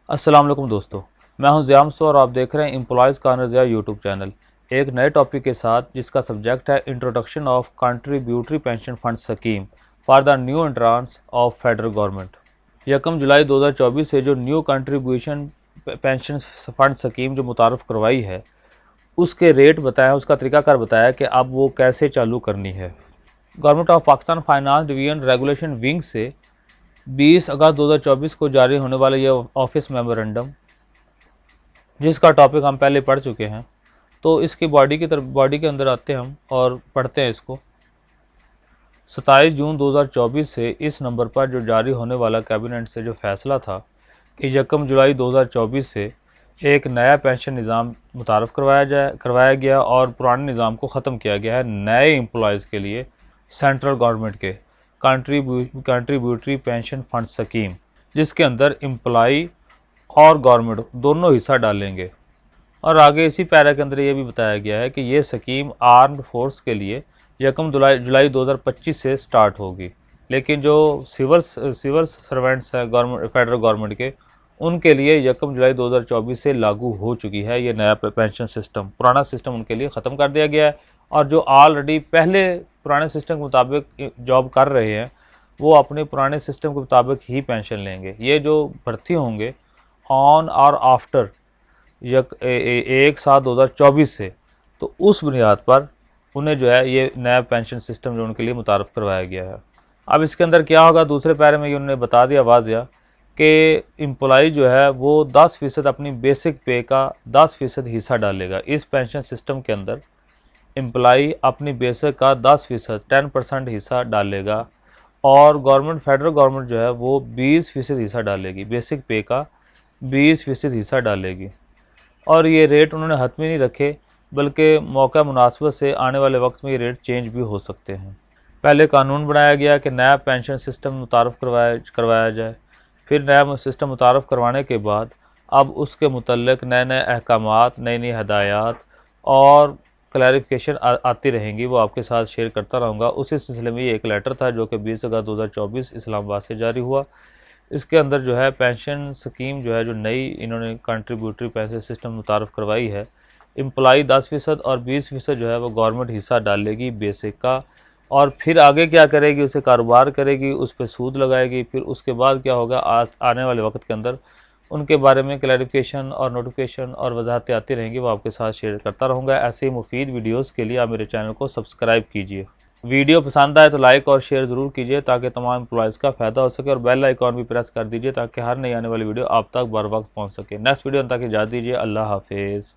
السلام علیکم دوستو، میں ہوں ضیاء مصطفیٰ اور آپ دیکھ رہے ہیں employees corner Zia YouTube channel, ایک نئے ٹاپک کے ساتھ جس کا سبجیکٹ ہے introduction of contributory pension fund scheme for the new entrants of federal government. 1 جولائی 2024 سے جو new contribution pension fund scheme جو متعارف کروائی ہے، اس کے ریٹ بتایا، اس کا طریقہ کار بتایا کہ اب وہ کیسے چالو کرنی ہے۔ Government of Pakistan finance division regulation wing سے 20 اگست 2024 کو جاری ہونے والا یہ آفس میمورنڈم، جس کا ٹاپک ہم پہلے پڑھ چکے ہیں، تو اس کی باڈی کے اندر آتے ہیں ہم اور پڑھتے ہیں اس کو۔ 27 جون 2024 سے اس نمبر پر جو جاری ہونے والا کیبنٹ سے جو فیصلہ تھا کہ 1 جولائی 2024 سے ایک نیا پینشن نظام متعارف کروایا گیا اور پرانے نظام کو ختم کیا گیا ہے نئے امپلائیز کے لیے سینٹرل گورنمنٹ کے کنٹریبیوٹری پینشن فنڈ اسکیم، جس کے اندر امپلائی اور گورنمنٹ دونوں حصہ ڈالیں گے۔ اور آگے اسی پیرا کے اندر یہ بھی بتایا گیا ہے کہ یہ اسکیم آرمڈ فورس کے لیے 1 جولائی 2025 سے سٹارٹ ہوگی، لیکن جو سول سروینٹس ہیں فیڈرل گورنمنٹ کے، ان کے لیے 1 جولائی 2024 سے لاگو ہو چکی ہے یہ نیا پینشن سسٹم۔ پرانا سسٹم ان کے لیے ختم کر دیا گیا ہے، اور جو آلریڈی پہلے پرانے سسٹم کے مطابق جاب کر رہے ہیں وہ اپنے پرانے سسٹم کے مطابق ہی پینشن لیں گے۔ یہ جو بھرتی ہوں گے آن اور آفٹر 1/7/2024 سے، تو اس بنیاد پر انہیں جو ہے یہ نیا پینشن سسٹم جو ان کے لیے متعارف کروایا گیا ہے۔ اب اس کے اندر کیا ہوگا، دوسرے پیرے میں یہ انہوں نے بتا دیا واضح کہ امپلائی جو ہے وہ 10% اپنی بیسک پے کا 10% حصہ ڈالے گا۔ اس پینشن سسٹم کے اندر امپلائی اپنی بیسک کا 10% 10% حصہ ڈالے گا، اور فیڈرل گورنمنٹ جو ہے وہ 20% حصہ ڈالے گی، بیسک پے کا 20% حصہ ڈالے گی۔ اور یہ ریٹ انہوں نے حتمی نہیں رکھے، بلکہ موقع مناسبت سے آنے والے وقت میں یہ ریٹ چینج بھی ہو سکتے ہیں۔ پہلے قانون بنایا گیا کہ نیا پینشن سسٹم متعارف کروایا جائے، پھر نیا سسٹم متعارف کروانے کے بعد اب اس کے متعلق نئے احکامات، نئی ہدایات اور کلیریفیکیشن آتی رہیں گی، وہ آپ کے ساتھ شیئر کرتا رہوں گا۔ اسی سلسلے میں یہ ایک لیٹر تھا جو کہ 20 اگست 2024 اسلام آباد سے جاری ہوا۔ اس کے اندر جو ہے پینشن سکیم جو ہے جو نئی انہوں نے کنٹریبیوٹری پینشن سسٹم متعارف کروائی ہے، امپلائی 10% اور 20% جو ہے وہ گورنمنٹ حصہ ڈالے گی بیسک کا، اور پھر آگے کیا کرے گی، اسے کاروبار کرے گی، اس پہ سود لگائے گی، پھر اس کے بعد کیا ہوگا آنے والے وقت کے اندر ان کے بارے میں کلیریفیکیشن اور نوٹیفیکیشن اور وضاحتیں آتی رہیں گی، وہ آپ کے ساتھ شیئر کرتا رہوں گا۔ ایسے ہی مفید ویڈیوز کے لیے آپ میرے چینل کو سبسکرائب کیجیے۔ ویڈیو پسند آئے تو لائک اور شیئر ضرور کیجیے تاکہ تمام امپلائیز کا فائدہ ہو سکے، اور بیل آئیکن بھی پریس کر دیجیے تاکہ ہر نئی آنے والی ویڈیو آپ تک بر وقت پہنچ سکے۔ نیکسٹ ویڈیو تک اجازت دیجیے، اللہ حافظ۔